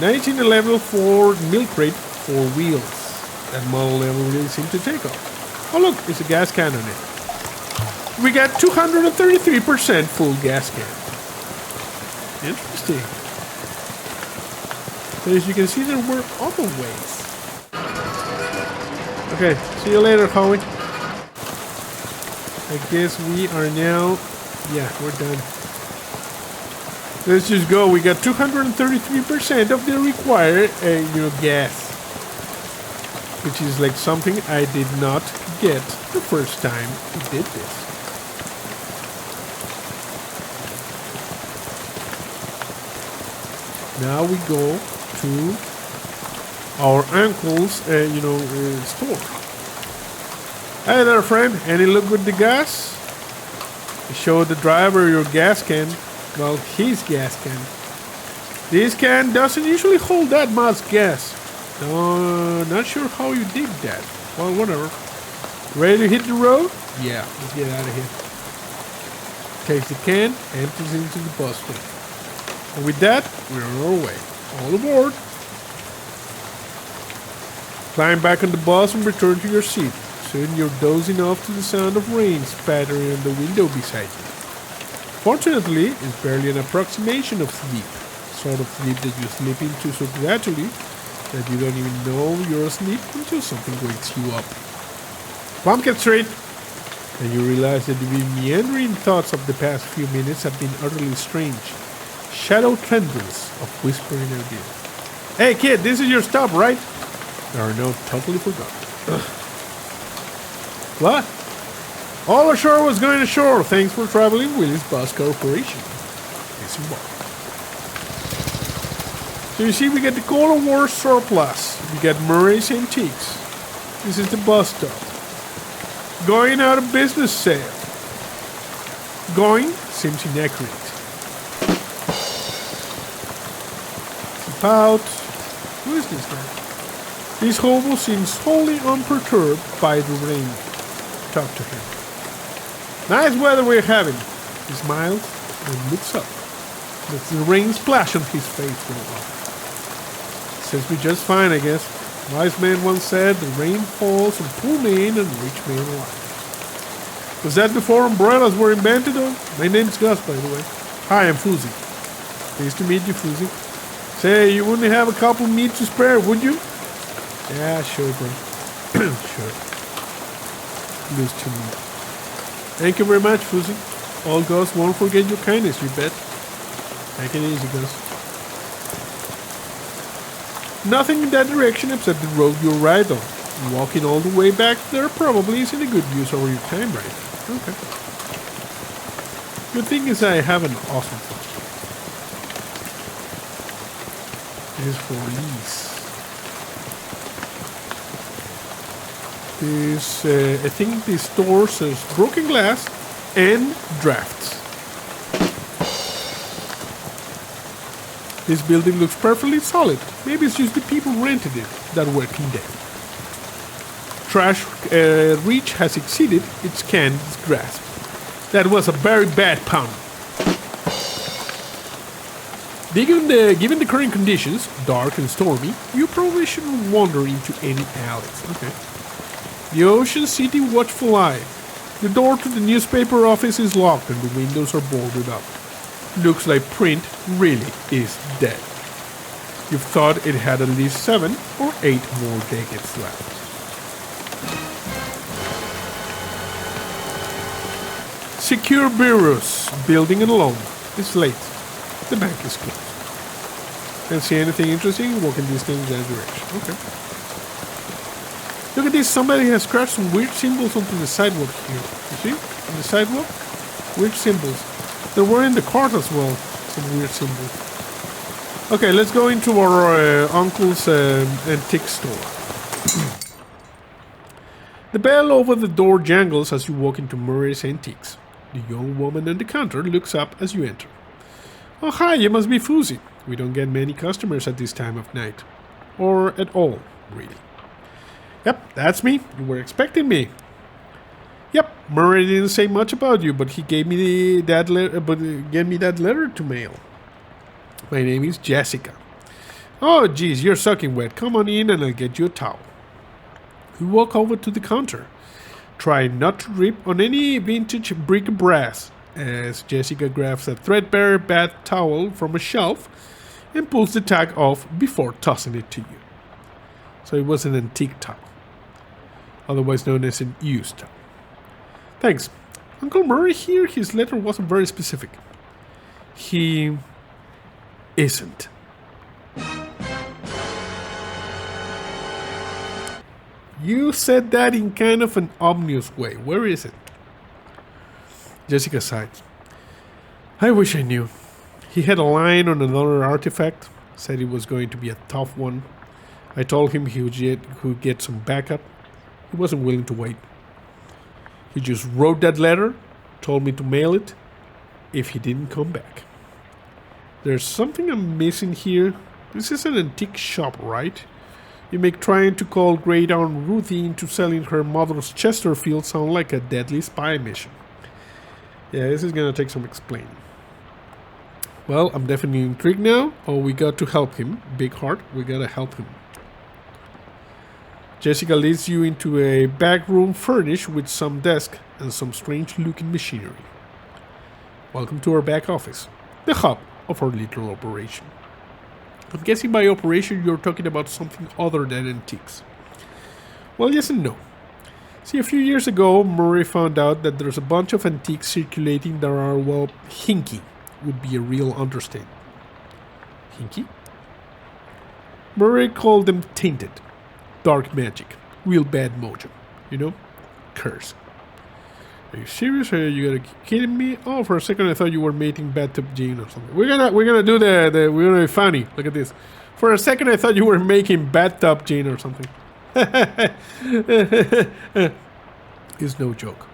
1911 Ford milk crate, 4 wheels. That model never really seemed to take off. Oh look, it's a gas can on it. We got 233% full gas can. Interesting. But as you can see, there were other ways. Okay, see you later, Howie. I guess we are now... Yeah, we're done. Let's just go. We got 233% of the required, gas. Which is like something I did not get the first time we did this. Now we go to our uncle's, store. Hey there, friend. Any luck with the gas? Show the driver your gas can. Well, his gas can. This can doesn't usually hold that much gas. No, not sure how you did that. Well, whatever. Ready to hit the road? Yeah, let's get out of here. Takes the can, empties into the bus stop. And with that, we're on our way. All aboard. Climb back on the bus and return to your seat. Soon you're dozing off to the sound of rain spattering on the window beside you. Fortunately, it's barely an approximation of sleep. Sort of sleep that you slip into so gradually that you don't even know you're asleep until something wakes you up. Pumpkin Street! And you realize that the meandering thoughts of the past few minutes have been utterly strange. Shadow tendrils of whispering ideas. Hey kid, this is your stop, right? There are no totally forgotten. What? All ashore was going ashore. Thanks for traveling Willis Bus Corporation. Disembark. So you see, we get the Cold War surplus. We get Murray's Antiques. This is the bus stop. Going out of business sale. Going seems inaccurate. About... Who is this guy? This hobo seems wholly unperturbed by the rain. Talk to him. Nice weather we're having. He smiles and looks up. Lets the rain splash on his face for a while. Says we just fine, I guess. A wise man once said, the rain falls on poor men and rich men alike. Was that before umbrellas were invented, though? My name's Gus, by the way. Hi, I'm Fuzzy. Pleased to meet you, Fuzzy. Say, you wouldn't have a couple meat to spare, would you? Yeah, sure, bro. Sure. Lose to me. Thank you very much, Fuzzy. All Gus won't forget your kindness, you bet. Take it easy, Gus. Nothing in that direction except the road you'll ride on. Walking all the way back there probably isn't a good use of your time, right? Okay. Good thing is I have an awesome phone. It is for lease. I think this store says broken glass and drafts. This building looks perfectly solid. Maybe it's just the people rented it that working there. Trash reach has exceeded its can's grasp. That was a very bad pun. Given the current conditions, dark and stormy, you probably shouldn't wander into any alleys. Okay. The Ocean City watchful eye. The door to the newspaper office is locked and the windows are boarded up. Looks like print really is dead. You've thought it had at least 7 or 8 more decades left. Secure bureaus, building and loan. It's late. The bank is closed. Can't see anything interesting. Walking distance that direction. Okay. Look at this. Somebody has scratched some weird symbols onto the sidewalk here. You see? On the sidewalk? Weird symbols. There were in the cart as well. Some weird symbols. Okay, let's go into our uncle's antique store. The bell over the door jangles as you walk into Murray's Antiques. The young woman on the counter looks up as you enter. Oh, hi, you must be Fuzzy. We don't get many customers at this time of night. Or at all, really. Yep, that's me. You were expecting me. Yep, Murray didn't say much about you, but he gave me that letter to mail. My name is Jessica. Oh, geez, you're soaking wet. Come on in and I'll get you a towel. We walk over to the counter, trying not to drip on any vintage bric-a-brac, as Jessica grabs a threadbare bath towel from a shelf and pulls the tag off before tossing it to you. So it was an antique towel, otherwise known as an used towel. Thanks. Uncle Murray here, his letter wasn't very specific. He isn't. You said that in kind of an obvious way. Where is it? Jessica sighed. I wish I knew. He had a line on another artifact, said it was going to be a tough one. I told him he would get some backup. He wasn't willing to wait. He just wrote that letter, told me to mail it if he didn't come back. There's something I'm missing here. This is an antique shop, right? You make trying to call Great Aunt Ruthie into selling her mother's Chesterfield sound like a deadly spy mission. Yeah, this is gonna take some explaining. Well, I'm definitely intrigued now. Oh, we got to help him. Big heart, we gotta help him. Jessica leads you into a back room furnished with some desk and some strange-looking machinery. Welcome to our back office, the hub of our little operation. I'm guessing by operation you're talking about something other than antiques. Well, yes and no. See, a few years ago, Murray found out that there's a bunch of antiques circulating that are, well, hinky would be a real understatement. Hinky? Murray called them tainted. Dark magic. Real bad mojo. You know? Curse. Are you serious? Are you gotta kidding me? Oh, for a second I thought you were making bathtub gin or something. We're gonna do we're gonna be funny. Look at this. For a second I thought you were making bathtub gin or something. It's no joke.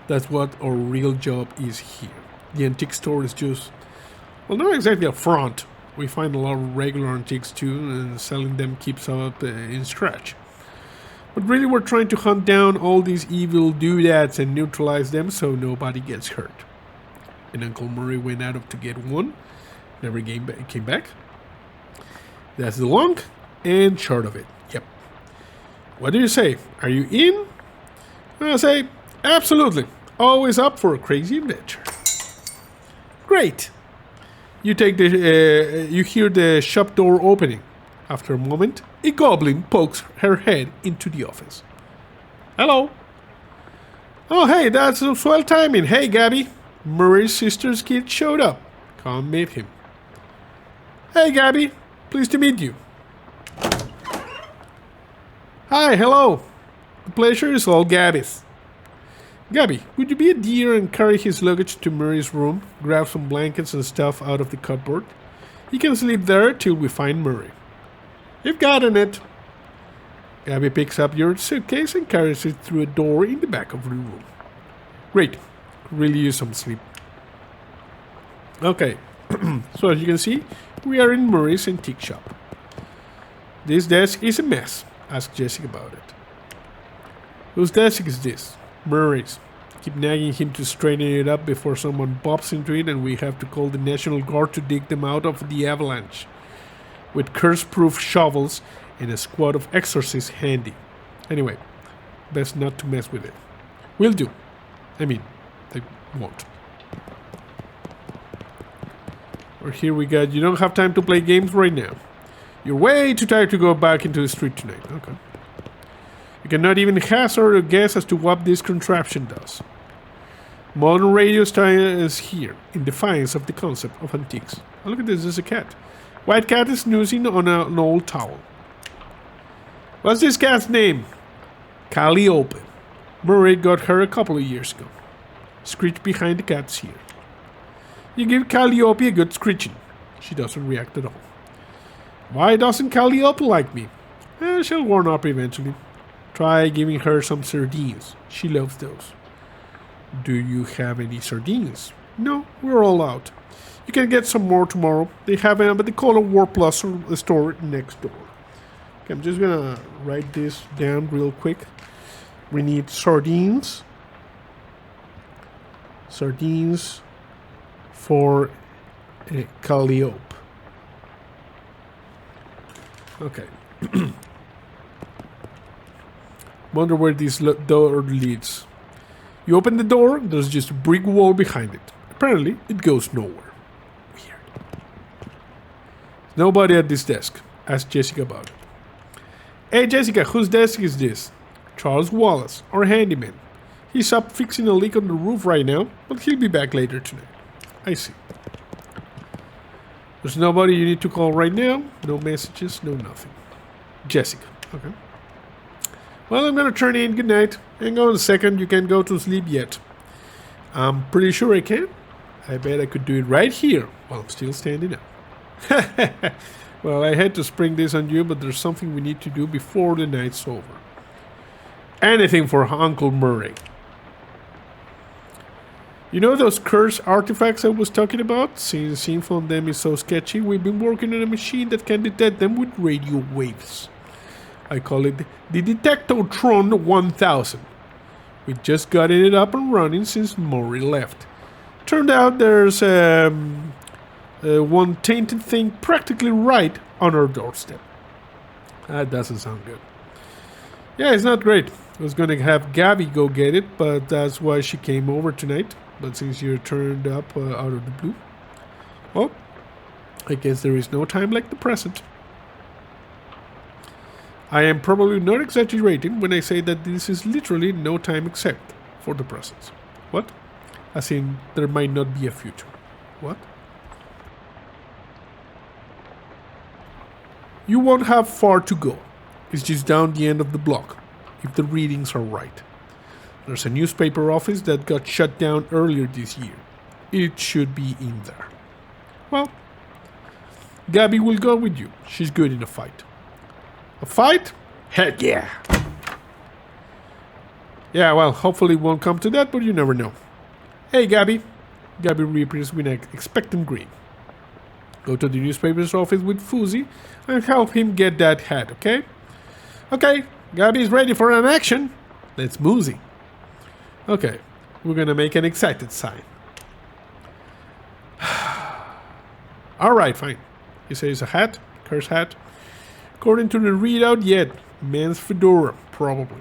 That's what our real job is here. The antique store is just, well, not exactly a front. We find a lot of regular antiques too, and selling them keeps up in scratch. But really we're trying to hunt down all these evil doodads and neutralize them so nobody gets hurt. And Uncle Murray went out to get one, never came back. That's the long and short of it. Yep. What do you say? Are you in? I say, absolutely. Always up for a crazy adventure. Great. You hear the shop door opening. After a moment, a goblin pokes her head into the office. Hello. Oh, hey, that's swell timing. Hey, Gabby. Murray's sister's kid showed up. Come meet him. Hey, Gabby. Pleased to meet you. Hi, hello. The pleasure is all Gabby's. Gabby, would you be a dear and carry his luggage to Murray's room? Grab some blankets and stuff out of the cupboard. He can sleep there till we find Murray. You've gotten it. Gabby picks up your suitcase and carries it through a door in the back of the room. Great. Really use some sleep. Okay. So as you can see, we are in Murray's antique shop. This desk is a mess. Ask Jessica about it. Whose desk is this? Murray's. Keep nagging him to straighten it up before someone bumps into it and we have to call the National Guard to dig them out of the avalanche. With curse-proof shovels and a squad of exorcists handy. Anyway, best not to mess with it. Will do. I mean, they won't. Or here we got, you don't have time to play games right now. You're way too tired to go back into the street tonight. Okay. You cannot even hazard a guess as to what this contraption does. Modern radio is here, in defiance of the concept of antiques. Oh, look at this, there's a cat. White cat is snoozing on an old towel. What's this cat's name? Calliope. Murray got her a couple of years ago. Screech behind the cat's ear. You give Calliope a good screeching. She doesn't react at all. Why doesn't Calliope like me? She'll warm up eventually. Try giving her some sardines. She loves those. Do you have any sardines? No, we're all out. You can get some more tomorrow. They have them at the Color War Plus store next door. Okay, I'm just gonna write this down real quick. We need sardines. Sardines for Calliope. Okay. Wonder where this door leads. You open the door, there's just a brick wall behind it. Apparently, it goes nowhere. Weird. Nobody at this desk. Ask Jessica about it. Hey Jessica, whose desk is this? Charles Wallace, our handyman. He's up fixing a leak on the roof right now, but he'll be back later tonight. I see. There's nobody you need to call right now. No messages, no nothing. Jessica. Okay. Well, I'm gonna turn in. Good night. Hang on a second. You can't go to sleep yet. I'm pretty sure I can. I bet I could do it right here while I'm still standing up. Well, I had to spring this on you, but there's something we need to do before the night's over. Anything for Uncle Murray. You know those cursed artifacts I was talking about? Since info on them is so sketchy, we've been working on a machine that can detect them with radio waves. I call it the Detectotron 1000. We just got it up and running since Murray left. Turned out there's one tainted thing practically right on our doorstep. That doesn't sound good. Yeah, it's not great. I was going to have Gabby go get it, but that's why she came over tonight. But since you turned up out of the blue, well, I guess there is no time like the present. I am probably not exaggerating when I say that this is literally no time except for the present. What? As in, there might not be a future. What? You won't have far to go. It's just down the end of the block, if the readings are right. There's a newspaper office that got shut down earlier this year. It should be in there. Well, Gabby will go with you. She's good in a fight. A fight? Heck yeah! Yeah, well, hopefully it won't come to that, but you never know. Hey, Gabby. Gabby reappears with an expectant grin. Go to the newspaper's office with Fuzzy and help him get that hat, okay? Okay, Gabby's ready for an action. Let's moosey. Okay, we're gonna make an excited sign. Alright, fine. He says a hat, curse hat. According to the readout, yet man's fedora, probably.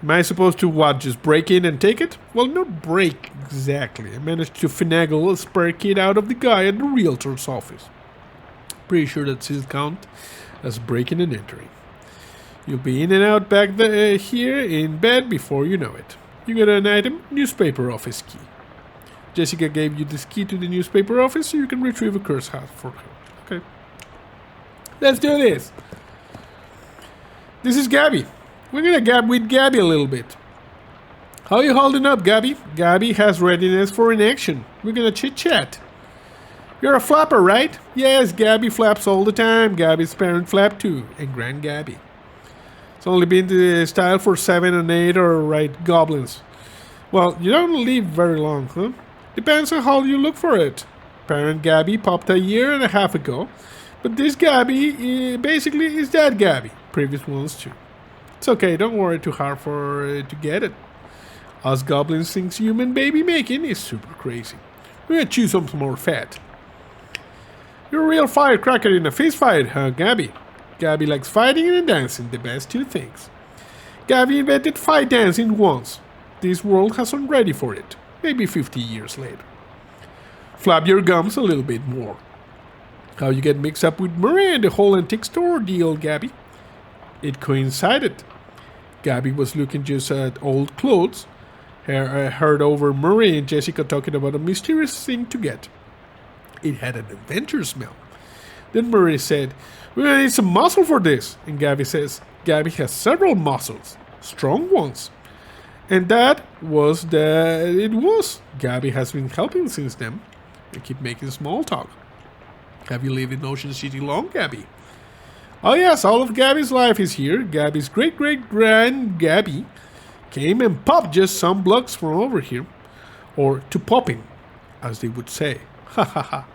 Am I supposed to what, just break in and take it? Well, not break exactly. I managed to finagle a spare kid out of the guy at the realtor's office. Pretty sure that's his count as breaking and entering. You'll be in and out back here in bed before you know it. You got an item, newspaper office key. Jessica gave you this key to the newspaper office so you can retrieve a curse hat for her. Okay. Let's do this. This is Gabby. We're gonna gab with Gabby a little bit. How you holding up, Gabby? Gabby has readiness for an action. We're gonna chit-chat. You're a flapper, right? Yes, Gabby flaps all the time. Gabby's parent flap too, and Grand Gabby. It's only been the style for 7 and 8 or right goblins. Well, you don't live very long, huh? Depends on how you look for it. Parent Gabby popped a year and a half ago, but this Gabby basically is that Gabby. Previous ones too. It's okay, don't worry too hard for to get it. Us goblins thinks human baby making is super crazy. We're gonna chew some more fat. You're a real firecracker in a fist fight, huh, Gabby? Gabby likes fighting and dancing, the best two things. Gabby invented fight dancing once. This world hasn't ready for it. Maybe 50 years later. Flap your gums a little bit more. How you get mixed up with Murray and the whole antique store deal, Gabby? It coincided. Gabby was looking just at old clothes. Heard over Murray and Jessica talking about a mysterious thing to get. It had an adventure smell. Then Murray said, "We're gonna need some muscle for this." And Gabby says, Gabby has several muscles. Strong ones. And that was it was. Gabby has been helping since then. We keep making small talk. Have you lived in Ocean City long, Gabby? Oh yes, all of Gabby's life is here. Gabby's great-great-grand Gabby came and popped just some blocks from over here. Or to popping, as they would say. Ha ha ha.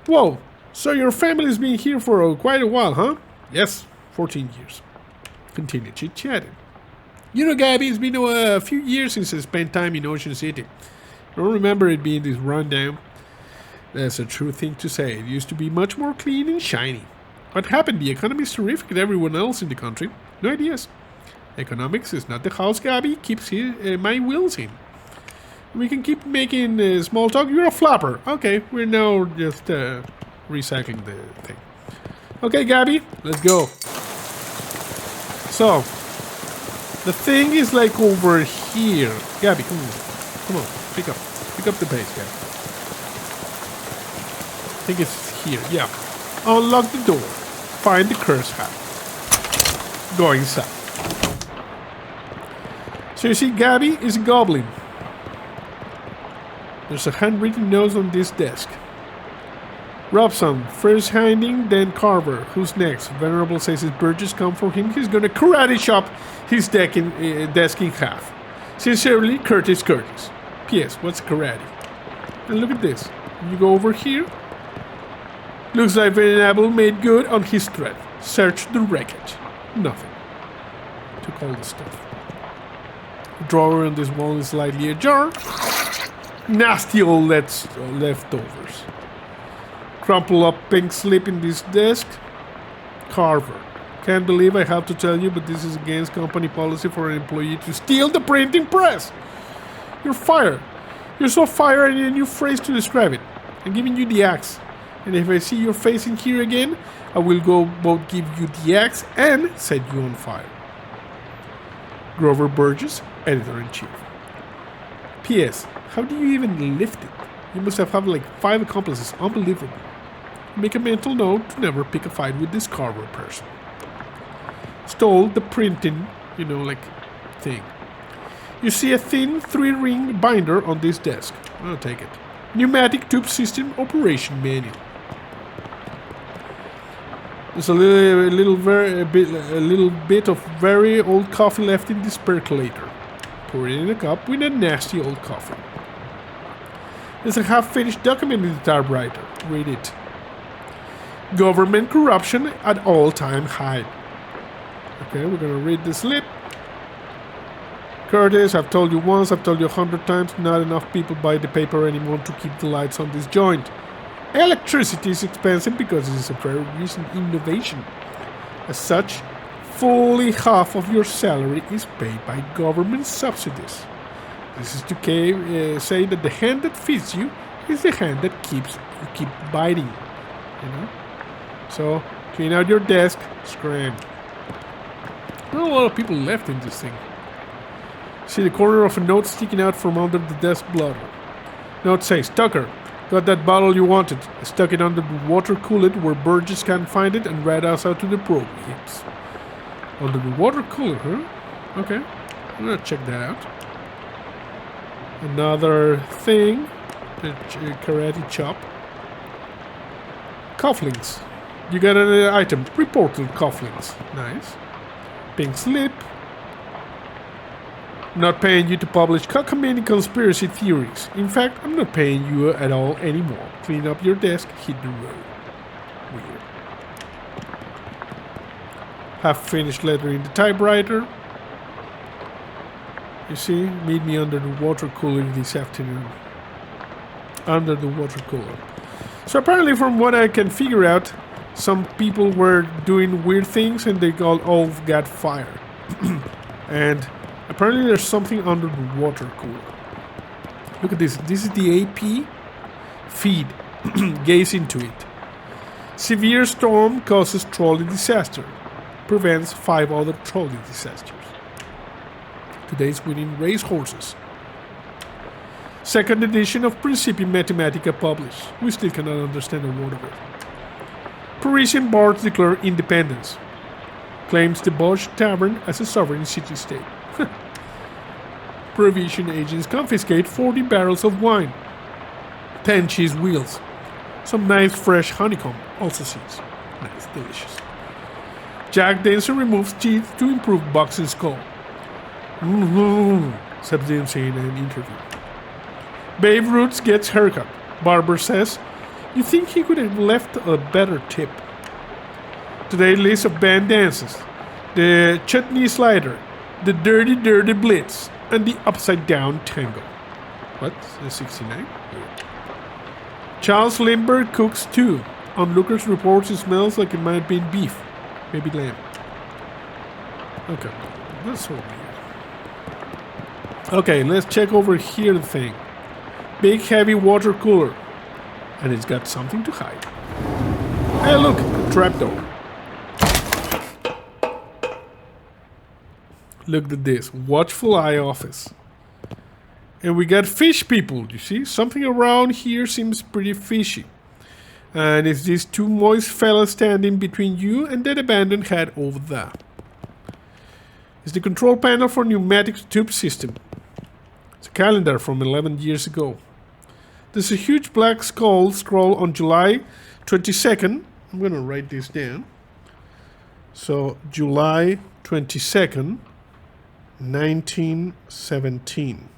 Whoa, so your family's been here for quite a while, huh? Yes, 14 years. Continue chit-chatting. You know, Gabby, it's been a few years since I spent time in Ocean City. I don't remember it being this rundown. That's a true thing to say. It used to be much more clean and shiny. What happened? The economy is terrific and everyone else in the country. No ideas. Economics is not the house Gabby keeps my wheels in. We can keep making small talk. You're a flapper. Okay, we're now just recycling the thing. Okay, Gabby, let's go. So, the thing is like over here. Gabby, come on. Come on, pick up the pace, Gabby. I think it's here, yeah. Unlock the door. Find the curse hat. Go inside. So you see, Gabby is a goblin. There's a handwritten note on this desk. Robson, first hiding, then Carver. Who's next? Venerable says his birches come for him. He's gonna karate chop his desk in half. Sincerely, Curtis. P.S. What's karate? And look at this. You go over here. Looks like Venerable made good on his threat. Search the wreckage. Nothing. Took all the stuff. The drawer on this wall is slightly ajar. Nasty old leftovers. Crumple up pink slip in this desk. Carver. Can't believe I have to tell you, but this is against company policy for an employee to steal the printing press. You're fired. You're so fired, I need a new phrase to describe it. I'm giving you the axe. And if I see your face in here again, I will go both give you the axe and set you on fire. Grover Burgess, Editor-in-Chief. P.S. How do you even lift it? You must have like 5 accomplices. Unbelievable. Make a mental note to never pick a fight with this Carver person. Stole the printing, thing. You see a thin 3-ring binder on this desk. I'll take it. Pneumatic tube system operation manual. There's a little bit of very old coffee left in this percolator. Pour it in a cup with a nasty old coffee. There's a half-finished document in the typewriter. Read it. Government corruption at all-time high. Okay, we're gonna read the slip. Curtis, I've told you once, I've told you 100 times, not enough people buy the paper anymore to keep the lights on this joint. Electricity is expensive because it is a very recent innovation. As such, fully half of your salary is paid by government subsidies. This is to say that the hand that feeds you is the hand that keep biting. So, clean out your desk, scram. There are a lot of people left in this thing. See the corner of a note sticking out from under the desk blotter. Note says, Tucker, got that bottle you wanted. I stuck it under the water cooler where Burgess can't find it and ran us out to the programs. Under the water cooler, huh? Okay, I'm gonna check that out. Another thing, the karate chop. Cufflinks. You got an item. Reported cufflinks. Nice. Pink slip. Not paying you to publish cockamamie conspiracy theories. In fact, I'm not paying you at all anymore. Clean up your desk, hit the road. Weird. Half-finished letter in the typewriter. You see, meet me under the water cooler this afternoon. Under the water cooler. So apparently, from what I can figure out, some people were doing weird things and they all got fired. And apparently there's something under the water cooler. Look at this. This is the AP feed. Gaze into it. Severe storm causes trolley disaster. Prevents 5 other trolley disasters. Today's winning race horses. Second edition of Principium Mathematica published. We still cannot understand a word of it. Parisian bards declare independence. Claims the Bosch Tavern as a sovereign city-state. Prohibition agents confiscate 40 barrels of wine. 10 cheese wheels. Some nice fresh honeycomb also sees. Nice, delicious. Jack Dancer removes teeth to improve boxing skull. Said Dempsey in an interview. Babe Ruth gets haircut. Barber says, you think he could have left a better tip. Today list of band dances. The chutney slider. The dirty blitz. And the upside down tango. What? The 69? Yeah. Charles Lindbergh cooks too. Onlookers reports it smells like it might be beef. Maybe lamb. Okay. That's so weird. Okay, let's check over here the thing. Big heavy water cooler. And it's got something to hide. Hey look, a trapdoor. Look at this. Watchful eye office. And we got fish people, you see? Something around here seems pretty fishy. And it's these two moist fellas standing between you and that abandoned hut over there. It's the control panel for pneumatic tube system. It's a calendar from 11 years ago. There's a huge black scroll on July 22nd. I'm going to write this down. So, July 22nd, 1917.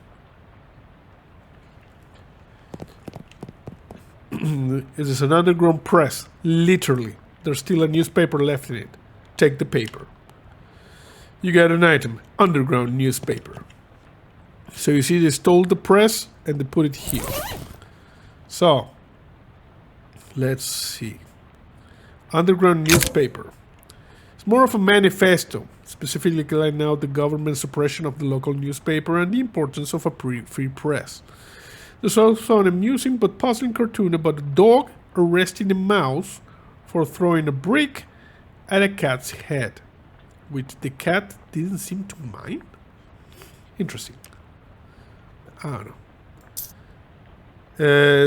It is an underground press. Literally. There's still a newspaper left in it. Take the paper. You got an item. Underground newspaper. So you see they stole the press and they put it here. So, let's see. Underground newspaper. It's more of a manifesto, specifically laying out the government's suppression of the local newspaper and the importance of a free press. There's also an amusing but puzzling cartoon about a dog arresting a mouse for throwing a brick at a cat's head, which the cat didn't seem to mind. Interesting. I don't know.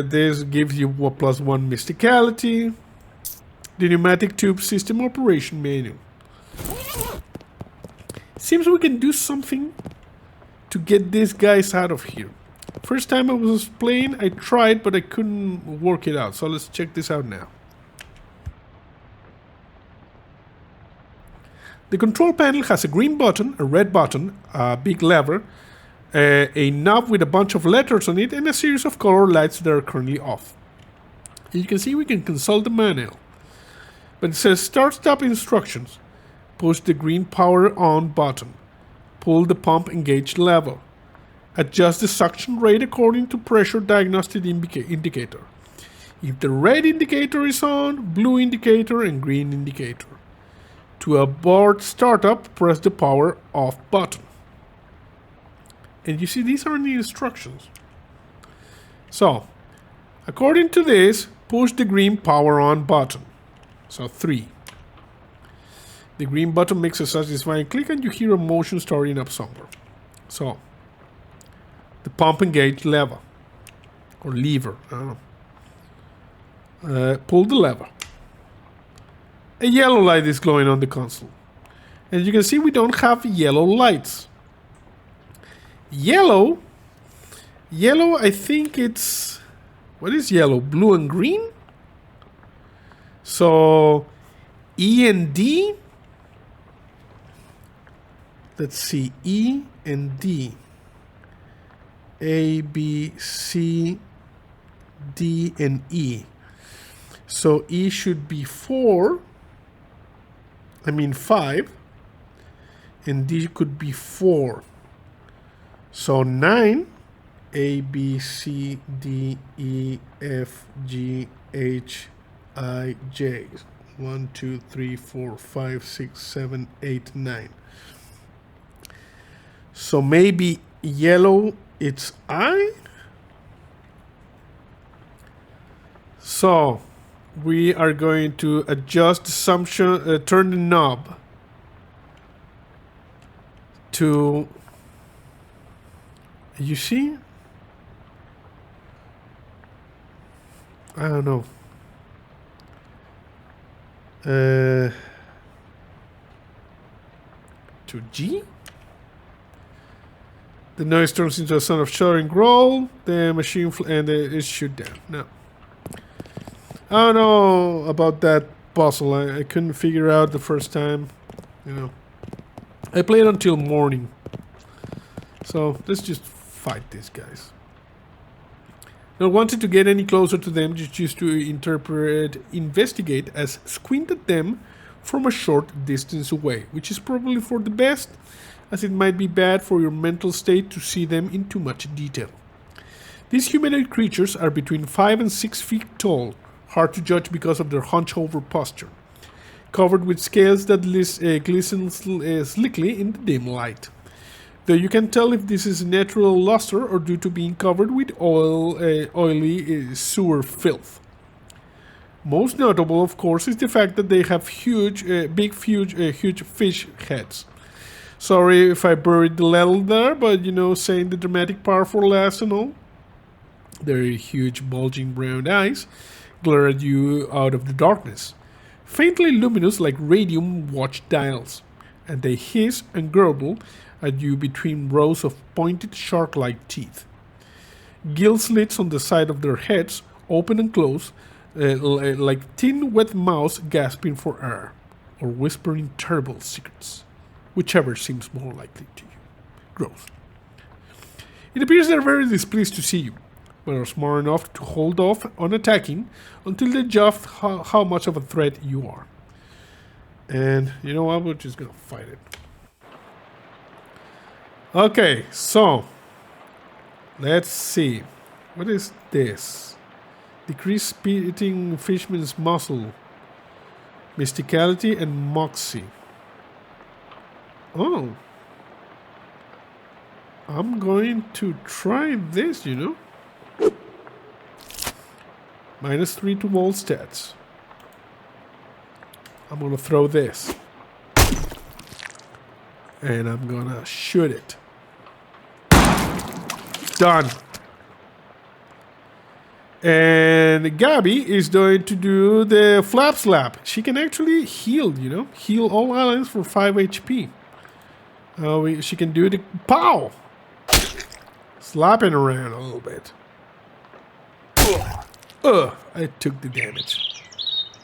This gives you +1 mysticality. The pneumatic tube system operation manual. Seems we can do something to get these guys out of here. First time I was playing, I tried, but I couldn't work it out. So let's check this out now. The control panel has a green button, a red button, a big lever, a knob with a bunch of letters on it, and a series of color lights that are currently off. You can see we can consult the manual. But it says start-stop instructions. Push the green power on button. Pull the pump engage level. Adjust the suction rate according to pressure diagnostic indicator. If the red indicator is on, blue indicator and green indicator. To abort startup, press the power off button. And you see these are the instructions. So, according to this, push the green power on button. So 3. The green button makes a satisfying click and you hear a motion starting up somewhere. So, the pump engage lever. Or lever, I don't know. Pull the lever. A yellow light is glowing on the console. And you can see we don't have yellow lights. Yellow, I think it's... What is yellow? Blue and green? So, E and D. Let's see, E and D. A, B, C, D, and E. So E should be 5. And D could be 4. So 9. A, B, C, D, E, F, G, H, I, J. 1, 2, 3, 4, 5, 6, 7, 8, 9. So maybe yellow, it's I. So we are going to adjust assumption, turn the knob to, you see? I don't know. To G. The noise turns into a sound of shuddering growl. The machine and it shoot down. No. I don't know about that puzzle. I couldn't figure out the first time. You know. I played until morning. So let's just fight these guys. Not wanting to get any closer to them, just choose to investigate as squint at them from a short distance away, which is probably for the best, as it might be bad for your mental state to see them in too much detail. These humanoid creatures are between 5 and 6 feet tall, hard to judge because of their hunch-over posture, covered with scales that glisten slickly in the dim light. Though you can tell if this is natural luster or due to being covered with oily sewer filth. Most notable, of course, is the fact that they have huge fish heads. Sorry if I buried the level there, but saying the dramatic part for last and all. Their huge, bulging brown eyes glare at you out of the darkness, faintly luminous like radium watch dials, and they hiss and gurgle at you between rows of pointed shark-like teeth. Gill slits on the side of their heads open and close like thin, wet mouths gasping for air, or whispering terrible secrets, whichever seems more likely to you. Gross. It appears they're very displeased to see you, but are smart enough to hold off on attacking until they judge how much of a threat you are. And you know what? We're just gonna fight it. Okay, so let's see. What is this? Decrease speed eating fishman's muscle, mysticality, and moxie. Oh. I'm going to try this, -3 to all stats. I'm gonna throw this. And I'm gonna shoot it. Done. And Gabby is going to do the flap slap. She can actually heal, heal all allies for 5 HP. She can do the pow! Slapping around a little bit. I took the damage.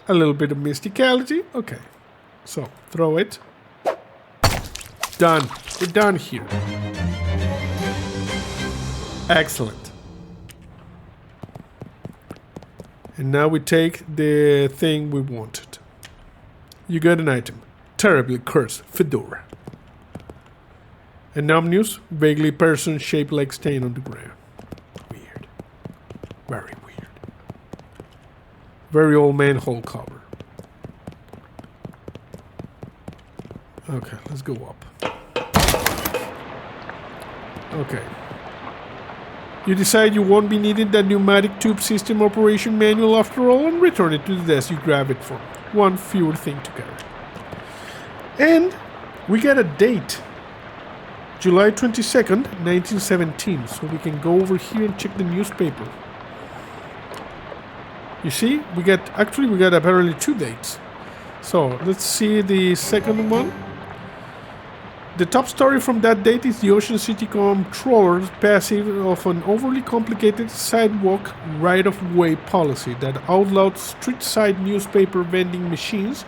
A little bit of mysticality. Okay. So, throw it. Done. We're done here. Excellent. And now we take the thing we wanted. You got an item. Terribly cursed fedora. An ominous, vaguely person-shaped like stain on the ground. Weird. Very weird. Very old manhole cover. Okay, let's go up. Okay. You decide you won't be needing that pneumatic tube system operation manual after all and return it to the desk you grab it from. One fewer thing to carry. And we got a date. July 22nd, 1917. So we can go over here and check the newspaper. You see, we got apparently 2 dates. So let's see the second one. The top story from that date is the Ocean City Comptroller's passing of an overly complicated sidewalk right-of-way policy that outlawed street-side newspaper vending machines,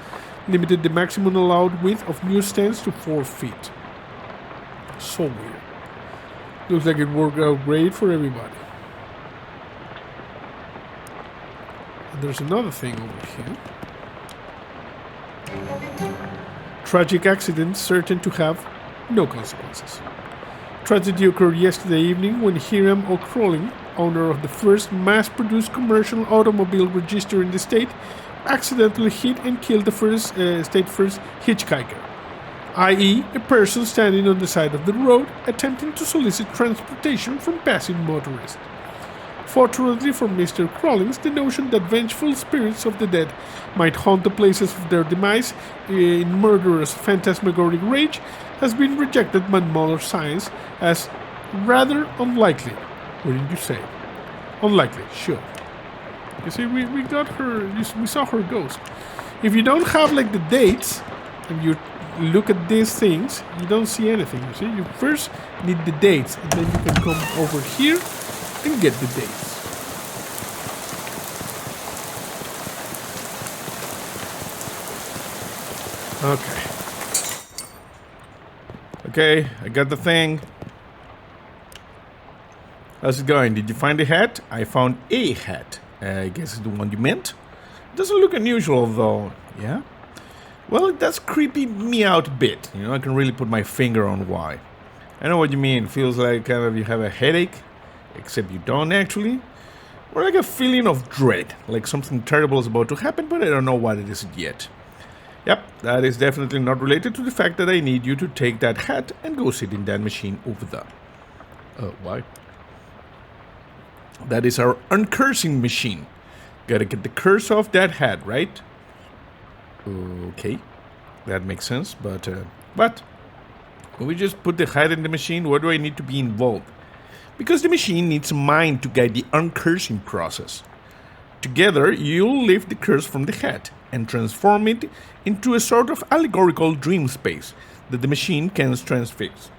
limited the maximum allowed width of newsstands to 4 feet. So weird. Looks like it worked out great for everybody. And there's another thing over here. Tragic accident certain to have no consequences. Tragedy occurred yesterday evening when Hiram O'Crawling, owner of the first mass-produced commercial automobile registered in the state, accidentally hit and killed the state's first hitchhiker, i.e. a person standing on the side of the road attempting to solicit transportation from passing motorists. Fortunately for Mr. Crawlings, the notion that vengeful spirits of the dead might haunt the places of their demise in murderous phantasmagoric rage has been rejected by modern science as rather unlikely. Wouldn't you say? Unlikely, sure. You see, we got her, we saw her ghost. If you don't have like the dates, and you look at these things, you don't see anything, you see? You first need the dates, and then you can come over here and get the dates. Okay. Okay, I got the thing. How's it going? Did you find the hat? I found a hat. I guess it's the one you meant. It doesn't look unusual though, yeah? Well, it does creepy me out a bit. I can really put my finger on why. I know what you mean. Feels like kind of you have a headache. Except you don't actually. Or like a feeling of dread, like something terrible is about to happen, but I don't know what it is yet. Yep, that is definitely not related to the fact that I need you to take that hat and go sit in that machine over there. Why? That is our uncursing machine. Gotta get the curse off that hat, right? Okay, that makes sense, but when we just put the hat in the machine, why do I need to be involved? Because the machine needs a mind to guide the uncursing process. Together, you'll lift the curse from the hat and transform it into a sort of allegorical dream space that the machine can transfix.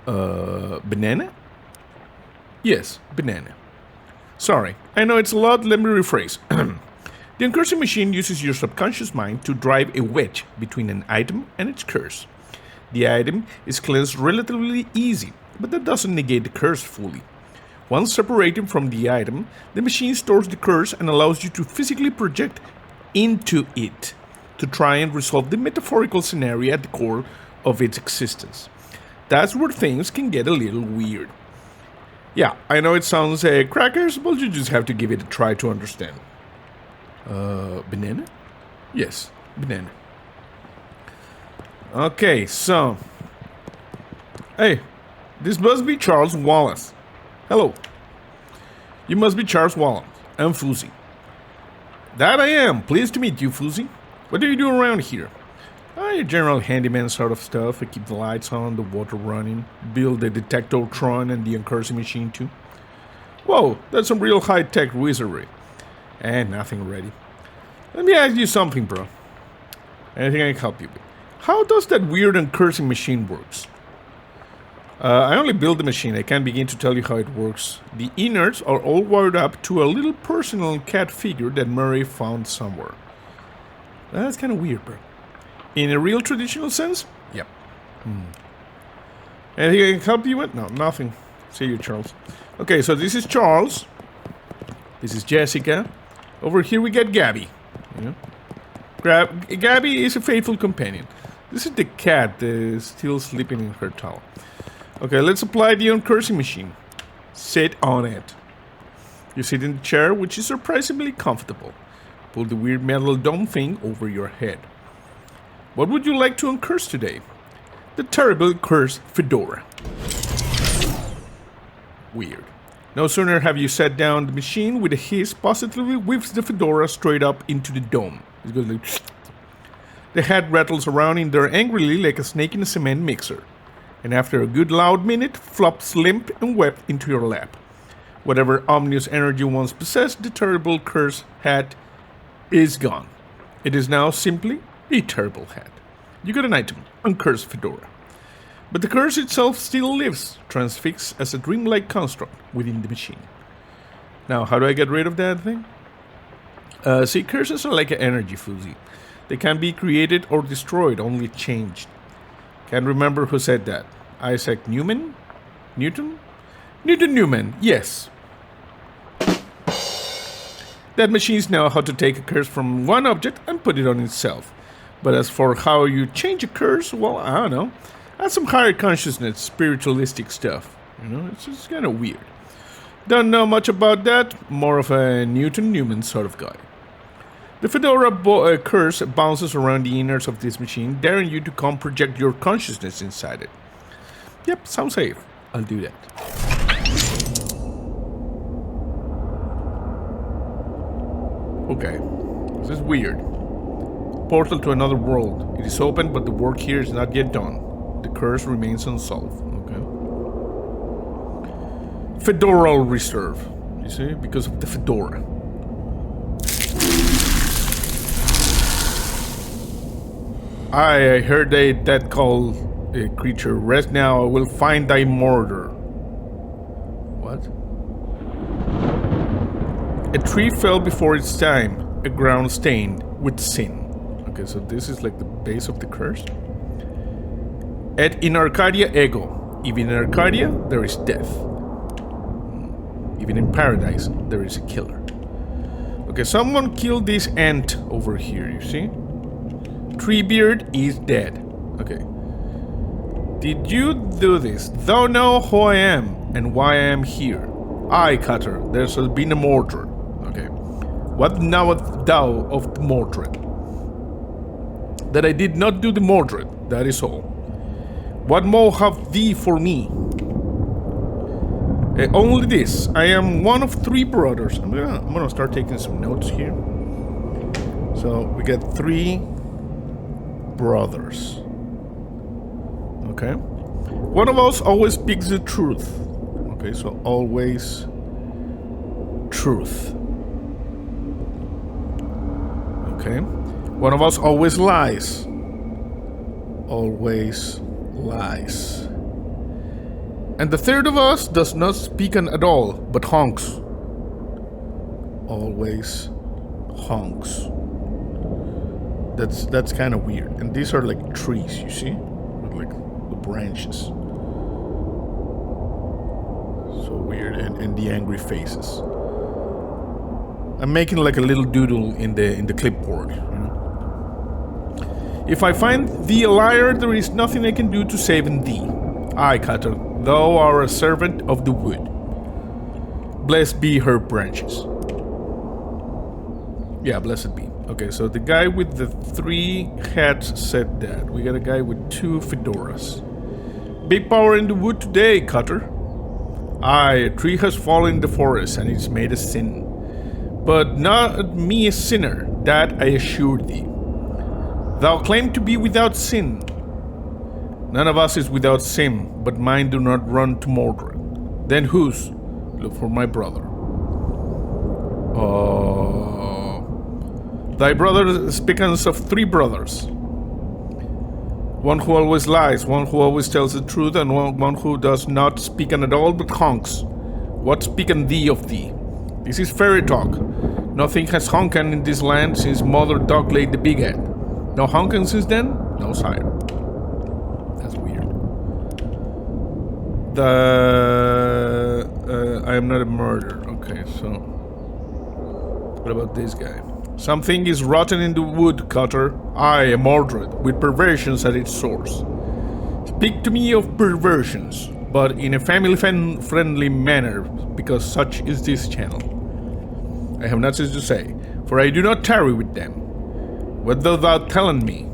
Banana? Yes, banana. Sorry, I know it's a lot, let me rephrase. The uncursing machine uses your subconscious mind to drive a wedge between an item and its curse. The item is cleansed relatively easy, but that doesn't negate the curse fully. Once separating from the item, the machine stores the curse and allows you to physically project into it to try and resolve the metaphorical scenario at the core of its existence. That's where things can get a little weird. Yeah, I know it sounds crackers, but you just have to give it a try to understand. Banana? Yes, banana. Okay, so... Hey, this must be Charles Wallace. Hello. You must be Charles Wallace. I'm Fuzzy. That I am. Pleased to meet you, Fuzzy. What do you do around here? Your general handyman sort of stuff. I keep the lights on, the water running, build the detectotron and the uncursing machine too. Whoa, that's some real high-tech wizardry. And nothing ready. Let me ask you something, bro. Anything I can help you with? How does that weird uncursing machine works? I only built the machine. I can't begin to tell you how it works. The innards are all wired up to a little personal cat figure that Murray found somewhere. That's kind of weird, bro. In a real traditional sense? Yep. Anything I can help you with? No, nothing. See you, Charles. Okay, so this is Charles. This is Jessica. Over here we get Gabby. Gabby is a faithful companion. This is the cat still sleeping in her towel. Okay, let's apply the uncursing machine. Sit on it. You sit in the chair, which is surprisingly comfortable. Pull the weird metal dome thing over your head. What would you like to uncurse today? The terrible curse fedora. Weird. No sooner have you sat down, the machine with a hiss positively whips the fedora straight up into the dome. It goes like... The head rattles around in there angrily like a snake in a cement mixer. And after a good loud minute, flops limp and wet into your lap. Whatever ominous energy once possessed the terrible curse hat is gone. It is now simply a terrible hat. You got an item, uncursed fedora. But the curse itself still lives, transfixed as a dreamlike construct within the machine. Now, how do I get rid of that thing? See, curses are like an energy fuzzy. They can be created or destroyed, only changed. Can't remember who said that. Isaac Newman? Newton? Newton Newman, yes. That machines know how to take a curse from one object and put it on itself. But as for how you change a curse, well, I don't know. That's some higher consciousness, spiritualistic stuff. It's just kind of weird. Don't know much about that. More of a Newton Newman sort of guy. The fedora curse bounces around the innards of this machine, daring you to come project your consciousness inside it. Yep, sounds safe. I'll do that. Okay, this is weird. Portal to another world. It is open, but the work here is not yet done. The curse remains unsolved. Okay. Fedoral reserve. You see, because of the fedora. I heard that call a creature. Rest now, I will find thy murder. What? A tree fell before its time, a ground stained with sin. Okay, so this is like the base of the curse. Et in Arcadia ego. Even in Arcadia, there is death. Even in paradise, there is a killer. Okay, someone killed this ant over here, you see? Treebeard is dead. Okay. Did you do this? Thou know who I am and why I am here. Aye, Cutter, there's been a Mordred. Okay. What knowest thou of the Mordred? That I did not do the Mordred, that is all. What more have thee for me? Only this. I am one of 3 brothers. I'm gonna start taking some notes here. So we get 3 brothers. Okay. One of us always speaks the truth. Okay, so always truth. Okay. One of us always lies. Always lies. And the third of us does not speak at all, but honks. Always honks. That's kind of weird. And these are like trees, you see? With like the branches. So weird. And the angry faces. I'm making like a little doodle in the clipboard, you know? If I find thee a liar, there is nothing I can do to save thee. Aye, Cutter, thou art a servant of the wood. Blessed be her branches. Yeah, blessed be. Okay, so the guy with the 3 hats said that. We got a guy with 2 fedoras. Big power in the wood today, Cutter. Aye, a tree has fallen in the forest and it's made a sin. But not me a sinner, that I assure thee. Thou claim to be without sin. None of us is without sin, but mine do not run to Mordred. Then whose? Look for my brother. Thy brother speaketh of 3 brothers. One who always lies, one who always tells the truth, and one who does not speak at all but honks. What speaketh thee of thee? This is fairy talk. Nothing has honken in this land since Mother Dog laid the big egg. No honken since then? No, sire. That's weird. I am not a murderer. Okay, so what about this guy? Something is rotten in the wood, Cutter. I, a Mordred, with perversions at its source. Speak to me of perversions, but in a family-friendly manner, because such is this channel. I have nothing to say, for I do not tarry with them. What though thou tellest me?